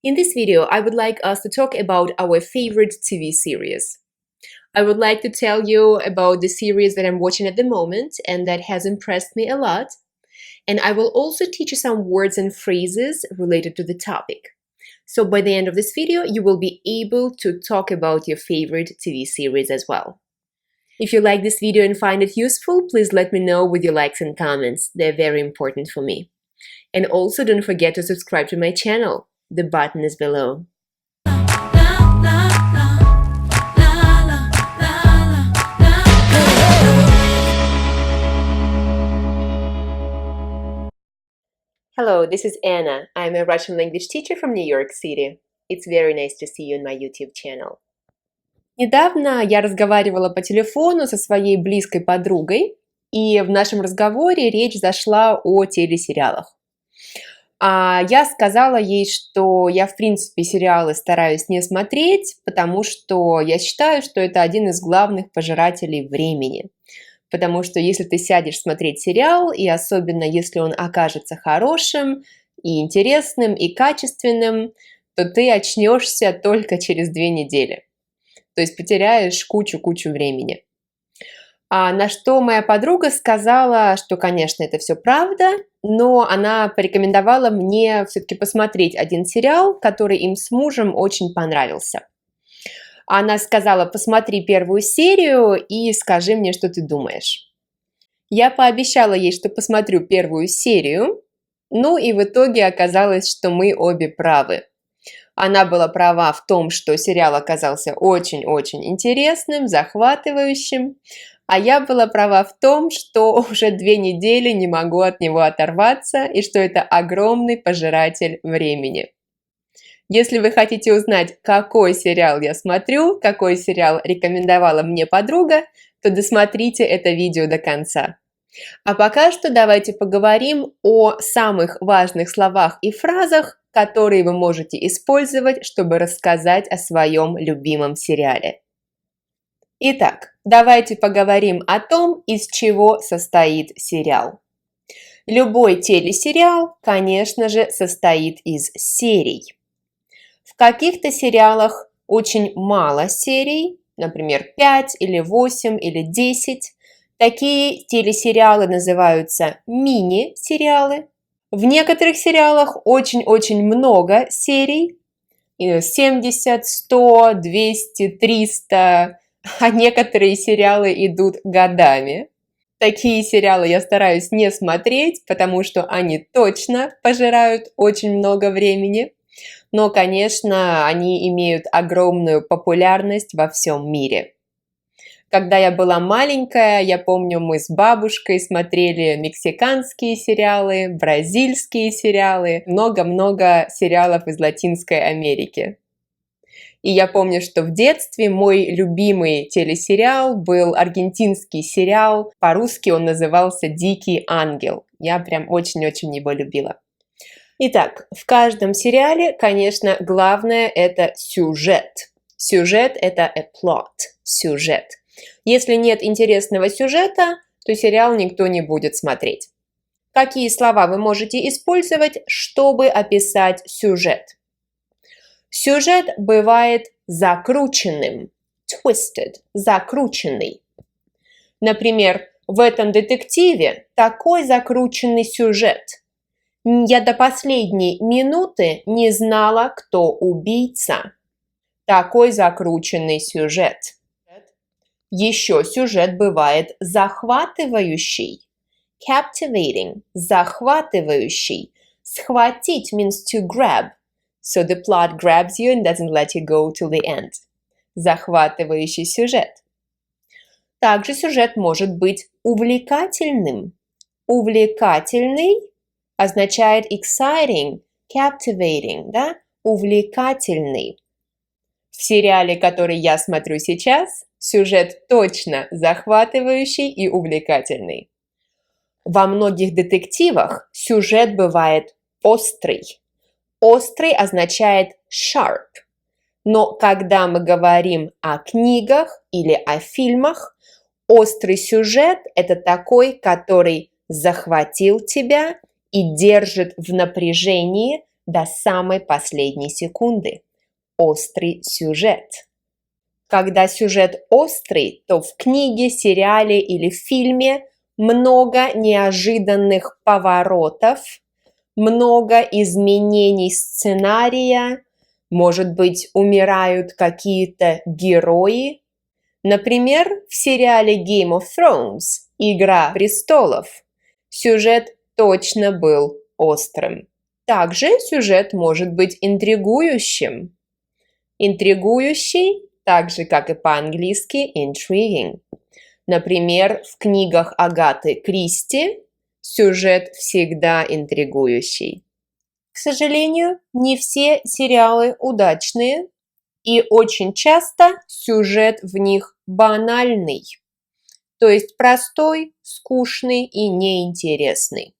In this video, I would like us to talk about our favorite TV series. I would like to tell you about the series that I'm watching at the moment and that has impressed me a lot. And I will also teach you some words and phrases related to the topic. So by the end of this video, you will be able to talk about your favorite TV series as well. If you like this video and find it useful, please let me know with your likes and comments. They're very important for me. And also don't forget to subscribe to my channel. The button is below. Hello, this is Anna. I'm a Russian language teacher from New York City. It's very nice to see you on my YouTube channel. Недавно я разговаривала по телефону со своей близкой подругой, и в нашем разговоре речь зашла о телесериалах. Я сказала ей, что я, в принципе, сериалы стараюсь не смотреть, потому что я считаю, что это один из главных пожирателей времени. Потому что если ты сядешь смотреть сериал, и особенно если он окажется хорошим, и интересным, и качественным, то ты очнешься только через 2 недели. То есть потеряешь кучу времени. На что моя подруга сказала, что, конечно, это все правда, но она порекомендовала мне все-таки посмотреть один сериал, который им с мужем очень понравился. Она сказала: посмотри первую серию и скажи мне, что ты думаешь. Я пообещала ей, что посмотрю первую серию, ну и в итоге оказалось, что мы обе правы. Она была права в том, что сериал оказался очень-очень интересным, захватывающим, а я была права в том, что уже 2 недели не могу от него оторваться и что это огромный пожиратель времени. Если вы хотите узнать, какой сериал я смотрю, какой сериал рекомендовала мне подруга, то досмотрите это видео до конца. А пока что давайте поговорим о самых важных словах и фразах, которые вы можете использовать, чтобы рассказать о своем любимом сериале. Итак, давайте поговорим о том, из чего состоит сериал. Любой телесериал, конечно же, состоит из серий. В каких-то сериалах очень мало серий, например, 5 или 8 или 10. Такие телесериалы называются мини-сериалы. В некоторых сериалах очень-очень много серий, 70, 100, 200, 300, а некоторые сериалы идут годами. Такие сериалы я стараюсь не смотреть, потому что они точно пожирают очень много времени. Но, конечно, они имеют огромную популярность во всем мире. Когда я была маленькая, я помню, мы с бабушкой смотрели мексиканские сериалы, бразильские сериалы, много-много сериалов из Латинской Америки. И я помню, что в детстве мой любимый телесериал был аргентинский сериал. По-русски он назывался «Дикий ангел». Я прям очень-очень его любила. Итак, в каждом сериале, конечно, главное – это сюжет. Сюжет – это a plot, сюжет. Если нет интересного сюжета, то сериал никто не будет смотреть. Какие слова вы можете использовать, чтобы описать сюжет? Сюжет бывает закрученным, twisted, закрученный. Например, в этом детективе такой закрученный сюжет. Я до последней минуты не знала, кто убийца. Такой закрученный сюжет. Еще сюжет бывает захватывающий. Captivating, захватывающий. Схватить means to grab. So the plot grabs you and doesn't let you go till the end. Захватывающий сюжет. Также сюжет может быть увлекательным. Увлекательный означает exciting, captivating, да? Увлекательный. В сериале, который я смотрю сейчас, сюжет точно захватывающий и увлекательный. Во многих детективах сюжет бывает острый. Острый означает sharp. Но когда мы говорим о книгах или о фильмах, острый сюжет – это такой, который захватил тебя и держит в напряжении до самой последней секунды. Острый сюжет. Когда сюжет острый, то в книге, сериале или фильме много неожиданных поворотов, много изменений сценария, может быть, умирают какие-то герои. Например, в сериале Game of Thrones «Игра престолов» сюжет точно был острым. Также сюжет может быть интригующим. Интригующий, так же, как и по-английски intriguing. Например, в книгах Агаты Кристи сюжет всегда интригующий. К сожалению, не все сериалы удачные, и очень часто сюжет в них банальный, то есть простой, скучный и неинтересный.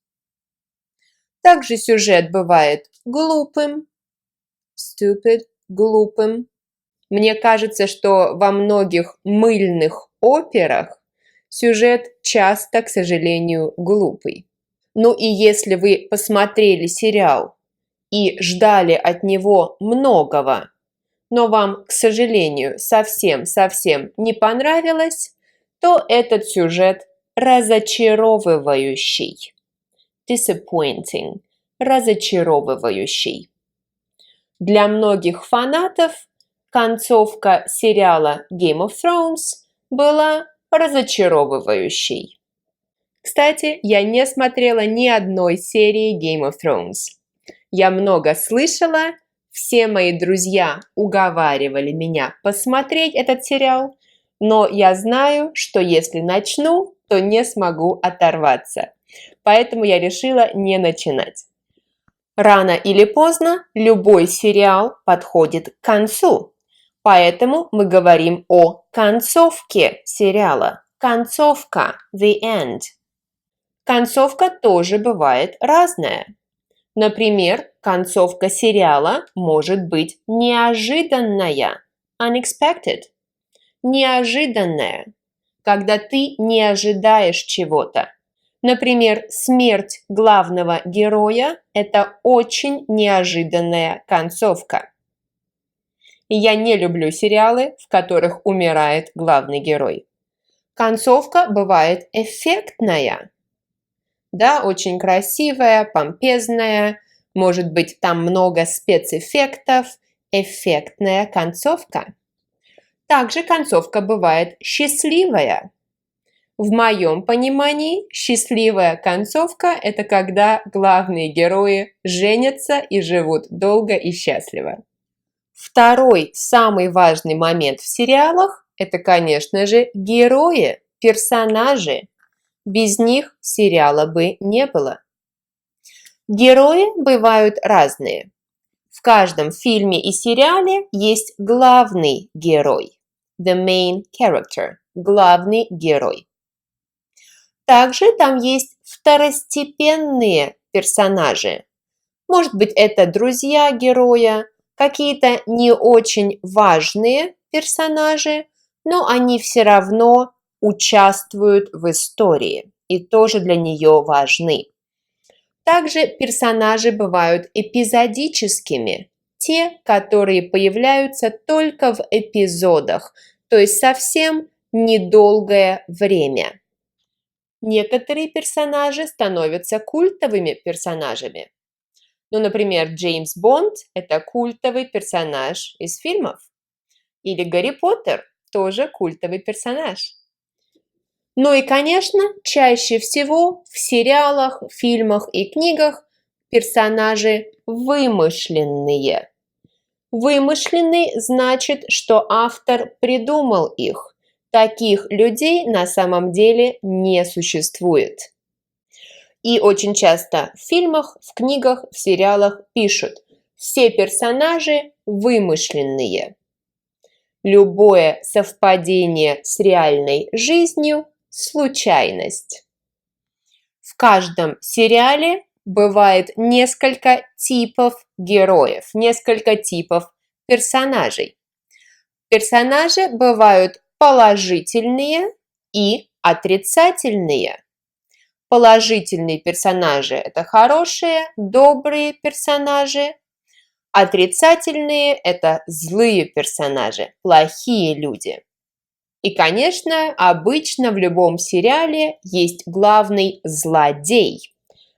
Также сюжет бывает глупым, stupid, глупым. Мне кажется, что во многих мыльных операх сюжет часто, к сожалению, глупый. Ну и если вы посмотрели сериал и ждали от него многого, но вам, к сожалению, совсем не понравилось, то этот сюжет разочаровывающий. Disappointing. Разочаровывающий. Для многих фанатов концовка сериала Game of Thrones была разочаровывающей. Кстати, я не смотрела ни одной серии Game of Thrones. Я много слышала, все мои друзья уговаривали меня посмотреть этот сериал, но я знаю, что если начну, то не смогу оторваться. Поэтому я решила не начинать. Рано или поздно любой сериал подходит к концу, поэтому мы говорим о концовке сериала. Концовка, the end. Концовка тоже бывает разная. Например, концовка сериала может быть неожиданная, unexpected. Неожиданная, когда ты не ожидаешь чего-то. Например, смерть главного героя – это очень неожиданная концовка. И я не люблю сериалы, в которых умирает главный герой. Концовка бывает эффектная. Да, очень красивая, помпезная, может быть, там много спецэффектов, эффектная концовка. Также концовка бывает счастливая. В моем понимании счастливая концовка – это когда главные герои женятся и живут долго и счастливо. Второй самый важный момент в сериалах – это, конечно же, герои, персонажи. Без них сериала бы не было. Герои бывают разные. В каждом фильме и сериале есть главный герой. The main character. Главный герой. Также там есть второстепенные персонажи. Может быть, это друзья героя, какие-то не очень важные персонажи, но они все равно участвуют в истории и тоже для нее важны. Также персонажи бывают эпизодическими, те, которые появляются только в эпизодах, то есть совсем недолгое время. Некоторые персонажи становятся культовыми персонажами. Ну, например, Джеймс Бонд – это культовый персонаж из фильмов. Или Гарри Поттер – тоже культовый персонаж. Ну и, конечно, чаще всего в сериалах, фильмах и книгах персонажи вымышленные. Вымышленный значит, что автор придумал их. Таких людей на самом деле не существует. И очень часто в фильмах, в книгах, в сериалах пишут: все персонажи вымышленные. Любое совпадение с реальной жизнью – случайность. В каждом сериале бывает несколько типов героев, несколько типов персонажей. Персонажи бывают положительные и отрицательные. Положительные персонажи – это хорошие, добрые персонажи. Отрицательные – это злые персонажи, плохие люди. И, конечно, обычно в любом сериале есть главный злодей.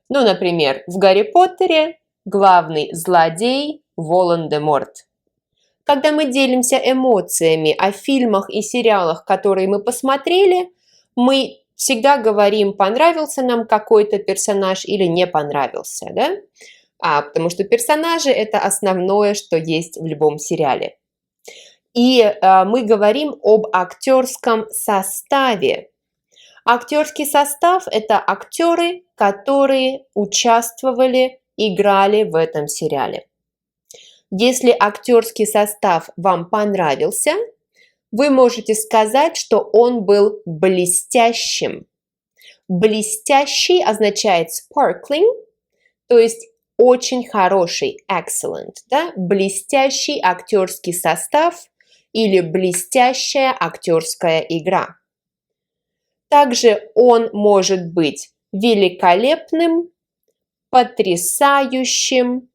Ну, например, в Гарри Поттере главный злодей Волан-де-Морт. Когда мы делимся эмоциями о фильмах и сериалах, которые мы посмотрели, мы всегда говорим, понравился нам какой-то персонаж или не понравился, да? Потому что персонажи – это основное, что есть в любом сериале. И мы говорим об актерском составе. Актерский состав – это актеры, которые участвовали, играли в этом сериале. Если актерский состав вам понравился, вы можете сказать, что он был блестящим. Блестящий означает sparkling, то есть очень хороший, excellent, да? Блестящий актерский состав или блестящая актерская игра. Также он может быть великолепным, потрясающим,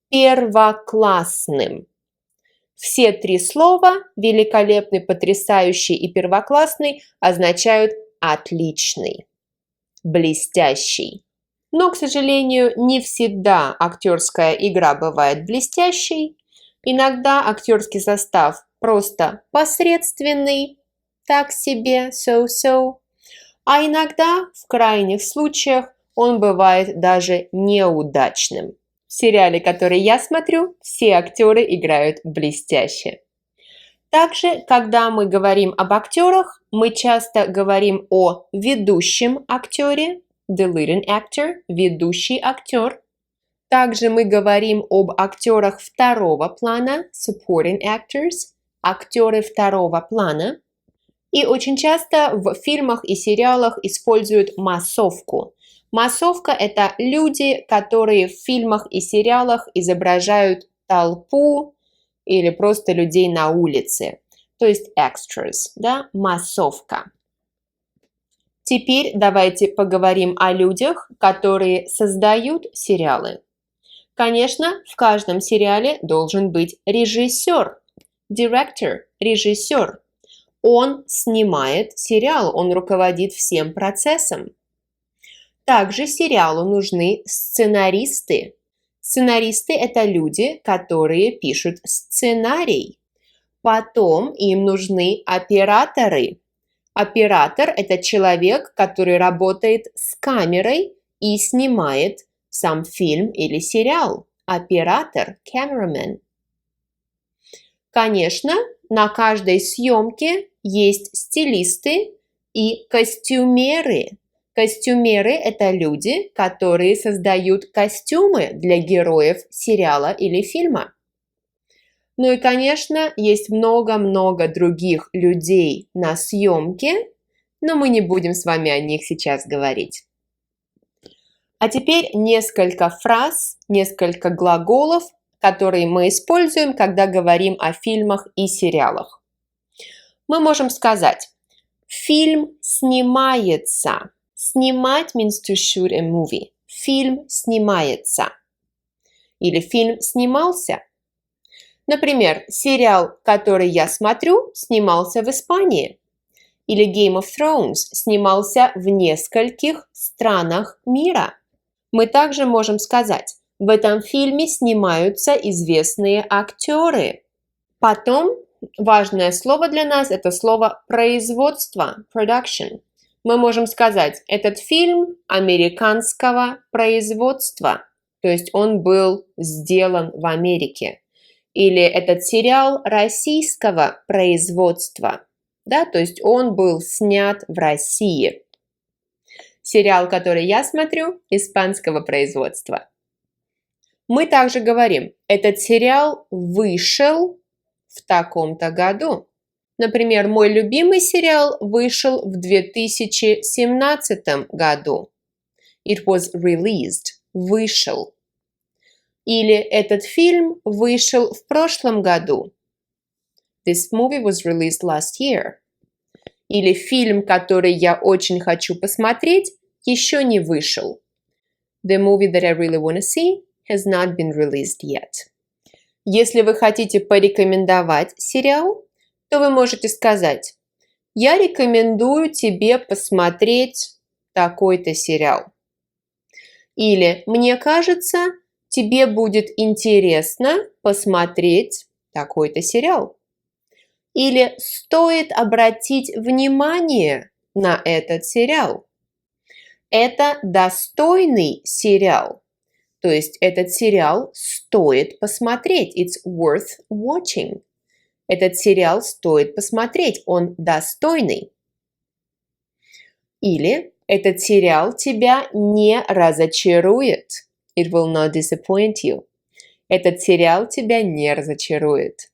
первоклассным. Все три слова великолепный, потрясающий и первоклассный означают отличный, блестящий. Но, к сожалению, не всегда актерская игра бывает блестящей. Иногда актерский состав просто посредственный, так себе, so-so. А иногда, в крайних случаях, он бывает даже неудачным. В сериале, который я смотрю, все актеры играют блестяще. Также, когда мы говорим об актерах, мы часто говорим о ведущем актере, the leading actor, ведущий актер. Также мы говорим об актерах второго плана, supporting actors, актеры второго плана. И очень часто в фильмах и сериалах используют массовку. Массовка – это люди, которые в фильмах и сериалах изображают толпу или просто людей на улице. То есть extras, да, массовка. Теперь давайте поговорим о людях, которые создают сериалы. Конечно, в каждом сериале должен быть режиссер, director, режиссер. Он снимает сериал, он руководит всем процессом. Также сериалу нужны сценаристы. Сценаристы – это люди, которые пишут сценарий. Потом им нужны операторы. Оператор – это человек, который работает с камерой и снимает сам фильм или сериал. Оператор – cameraman. Конечно, на каждой съемке есть стилисты и костюмеры. Костюмеры – это люди, которые создают костюмы для героев сериала или фильма. Ну и, конечно, есть много-много других людей на съемке, но мы не будем с вами о них сейчас говорить. А теперь несколько фраз, несколько глаголов, которые мы используем, когда говорим о фильмах и сериалах. Мы можем сказать «фильм снимается». Снимать means to shoot a movie. Фильм снимается. Или фильм снимался. Например, сериал, который я смотрю, снимался в Испании. Или Game of Thrones снимался в нескольких странах мира. Мы также можем сказать, в этом фильме снимаются известные актеры. Потом важное слово для нас – это слово производство, production. Мы можем сказать, этот фильм американского производства, то есть он был сделан в Америке. Или этот сериал российского производства, да, то есть он был снят в России. Сериал, который я смотрю, испанского производства. Мы также говорим, этот сериал вышел в таком-то году. Например, мой любимый сериал вышел в 2017 году. It was released. Вышел. Или этот фильм вышел в прошлом году. This movie was released last year. Или фильм, который я очень хочу посмотреть, еще не вышел. The movie that I really want to see has not been released yet. Если вы хотите порекомендовать сериал, то вы можете сказать: я рекомендую тебе посмотреть такой-то сериал. Или мне кажется, тебе будет интересно посмотреть такой-то сериал. Или стоит обратить внимание на этот сериал. Это достойный сериал. То есть этот сериал стоит посмотреть. It's worth watching. Этот сериал стоит посмотреть. Он достойный. Или этот сериал тебя не разочарует. It will not disappoint you. Этот сериал тебя не разочарует.